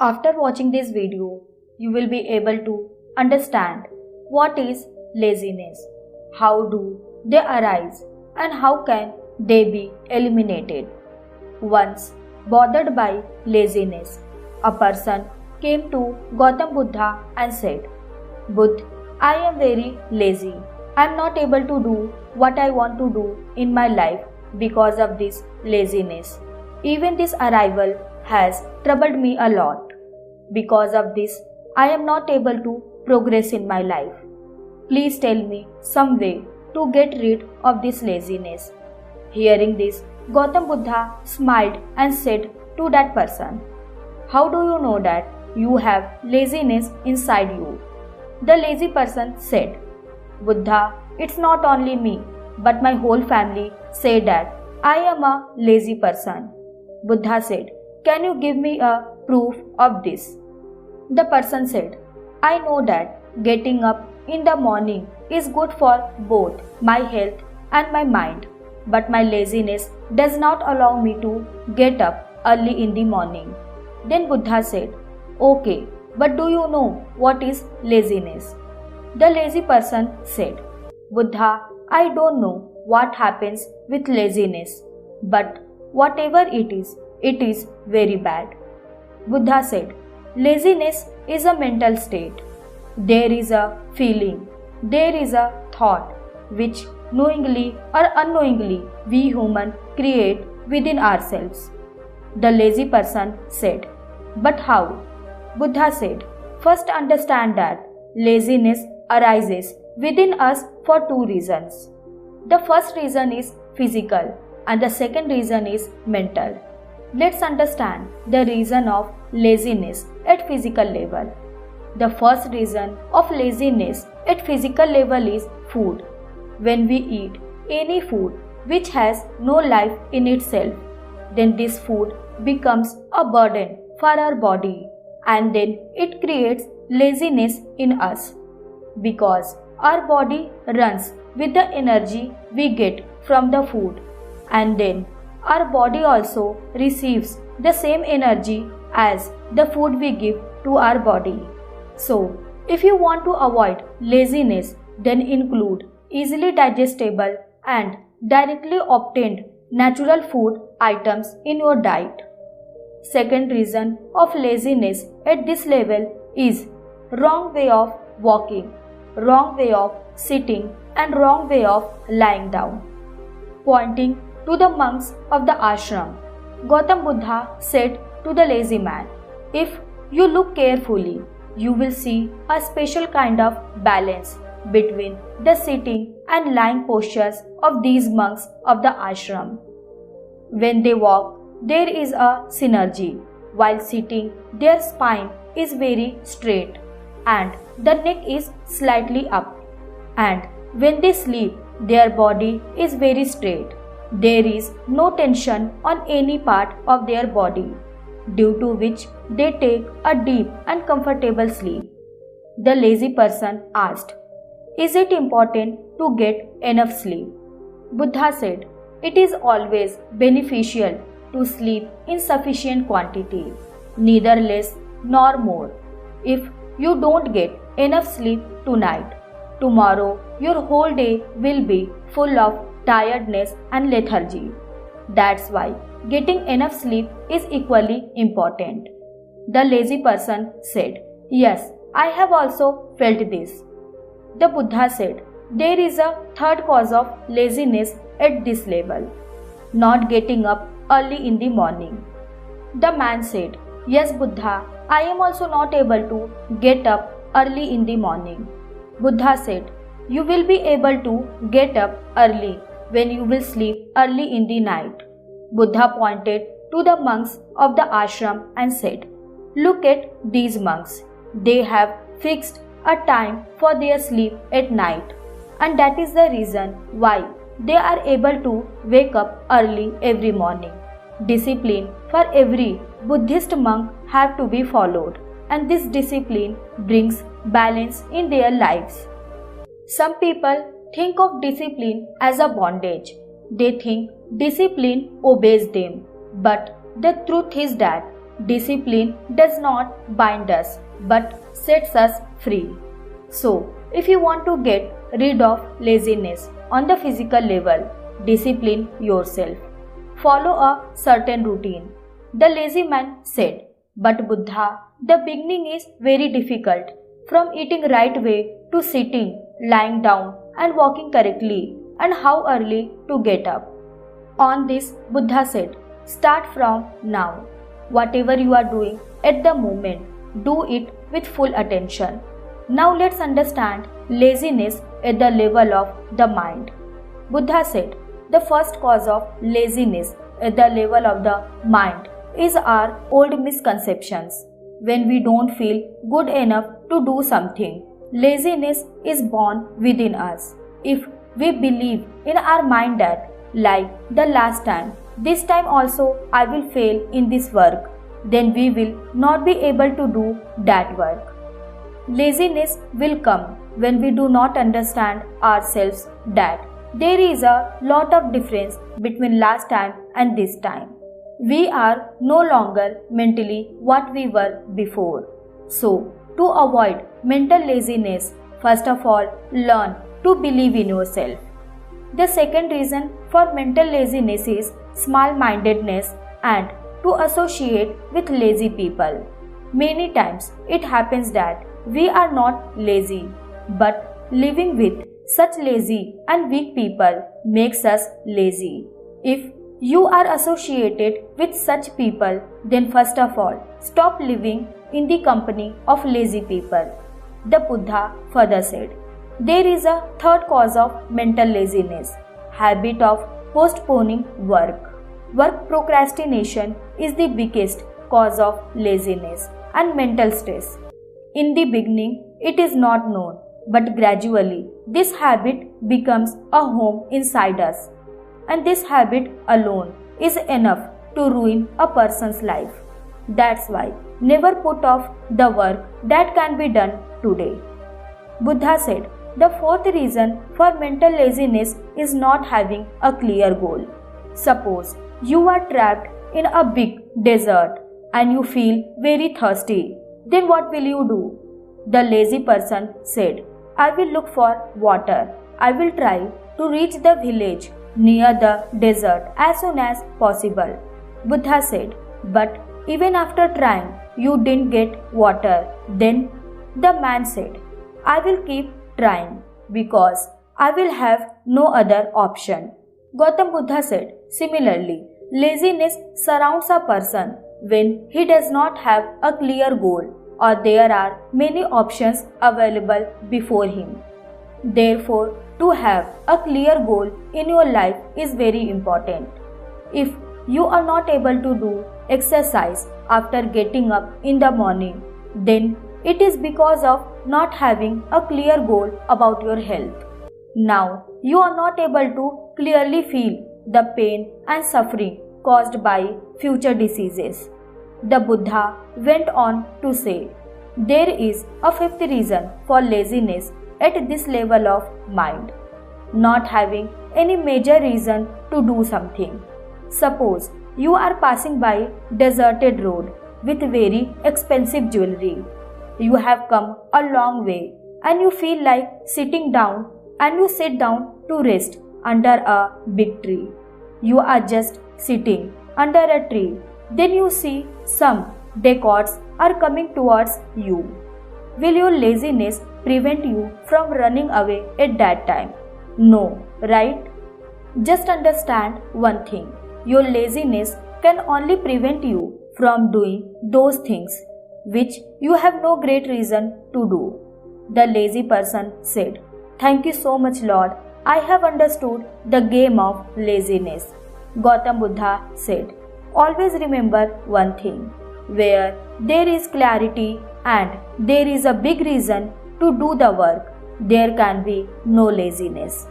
After watching this video, you will be able to understand what is laziness, how do they arise, and how can they be eliminated. Once bothered by laziness, a person came to Gautam Buddha and said, "Buddha, I am very lazy. I am not able to do what I want to do in my life because of this laziness. Even this arrival has troubled me a lot. Because of this, I am not able to progress in my life. Please tell me some way to get rid of this laziness." Hearing this, Gautam Buddha smiled and said to that person, "How do you know that you have laziness inside you?" The lazy person said, "Buddha, it's not only me, but my whole family say that I am a lazy person." Buddha said, "Can you give me a proof of this?" The person said, "I know that getting up in the morning is good for both my health and my mind, but my laziness does not allow me to get up early in the morning." Then Buddha said, "Okay, but do you know what is laziness?" The lazy person said, "Buddha, I don't know what happens with laziness, but whatever it is very bad." Buddha said, "Laziness is a mental state. There is a feeling, there is a thought which knowingly or unknowingly we human create within ourselves." The lazy person said, "But how?" Buddha said, "First understand that laziness arises within us for two reasons. The first reason is physical and the second reason is mental. Let's understand the reason of laziness at physical level. The first reason of laziness at physical level is food. When we eat any food which has no life in itself, then this food becomes a burden for our body, and then it creates laziness in us, because our body runs with the energy we get from the food, and then our body also receives the same energy as the food we give to our body. So, if you want to avoid laziness, then include easily digestible and directly obtained natural food items in your diet. Second reason of laziness at this level is wrong way of walking, wrong way of sitting, and wrong way of lying down. Pointing to the monks of the ashram, Gautam Buddha said to the lazy man, "If you look carefully, you will see a special kind of balance between the sitting and lying postures of these monks of the ashram. When they walk, there is a synergy. While sitting, their spine is very straight and the neck is slightly up. And when they sleep, their body is very straight. There is no tension on any part of their body, due to which they take a deep and comfortable sleep." The lazy person asked, "Is it important to get enough sleep?" Buddha said, "It is always beneficial to sleep in sufficient quantity, neither less nor more. If you don't get enough sleep tonight, tomorrow your whole day will be full of tiredness and lethargy. That's why getting enough sleep is equally important." The lazy person said, "Yes, I have also felt this." The Buddha said, "There is a third cause of laziness at this level, not getting up early in the morning." The man said, "Yes, Buddha, I am also not able to get up early in the morning." Buddha said, "You will be able to get up early when you will sleep early in the night." Buddha pointed to the monks of the ashram and said, "Look at these monks. They have fixed a time for their sleep at night, and that is the reason why they are able to wake up early every morning. Discipline for every Buddhist monk have to be followed, and this discipline brings balance in their lives." Some people think of discipline as a bondage. They think discipline obeys them. But the truth is that Discipline does not bind us but sets us free. So, if you want to get rid of laziness on the physical level, discipline yourself. Follow a certain routine. The lazy man said, "But Buddha, the beginning is very difficult. From eating right way to sitting, lying down and walking correctly, and how early to get up." On this, Buddha said, "Start from now. Whatever you are doing at the moment, do it with full attention." Now let's understand laziness at the level of the mind. Buddha said, the first cause of laziness at the level of the mind is our old misconceptions. When we don't feel good enough to do something, laziness is born within us. If we believe in our mind that, like the last time, this time also I will fail in this work, then we will not be able to do that work. Laziness will come when we do not understand ourselves that there is a lot of difference between last time and this time. We are no longer mentally what we were before. So, to avoid mental laziness, first of all, learn to believe in yourself. The second reason for mental laziness is small-mindedness and to associate with lazy people. Many times it happens that we are not lazy, but living with such lazy and weak people makes us lazy. If you are associated with such people, then first of all, stop living in the company of lazy people. The Buddha further said, there is a third cause of mental laziness, habit of postponing work. Work procrastination is the biggest cause of laziness and mental stress. In the beginning, it is not known, but gradually, this habit becomes a home inside us. And this habit alone is enough to ruin a person's life. That's why never put off the work that can be done today. Buddha said, the fourth reason for mental laziness is not having a clear goal. Suppose you are trapped in a big desert and you feel very thirsty. Then what will you do? The lazy person said, I will look for water. I will try to reach the village near the desert as soon as possible. Buddha said, but even after trying, you didn't get water. Then the man said, I will keep trying because I will have no other option. Gautam Buddha said, similarly, laziness surrounds a person when he does not have a clear goal or there are many options available before him. Therefore, to have a clear goal in your life is very important. If you are not able to do exercise after getting up in the morning, then it is because of not having a clear goal about your health. Now, you are not able to clearly feel the pain and suffering caused by future diseases. The Buddha went on to say, there is a fifth reason for laziness at this level of mind. Not having any major reason to do something. Suppose you are passing by deserted road with very expensive jewelry. You have come a long way and you feel like sitting down and you sit down to rest under a big tree. You are just sitting under a tree. Then you see some dacoits are coming towards you. Will your laziness prevent you from running away at that time? No, right? Just understand one thing. Your laziness can only prevent you from doing those things which you have no great reason to do. The lazy person said, thank you so much, Lord. I have understood the game of laziness. Gautam Buddha said, always remember one thing. Where there is clarity and there is a big reason to do the work, there can be no laziness.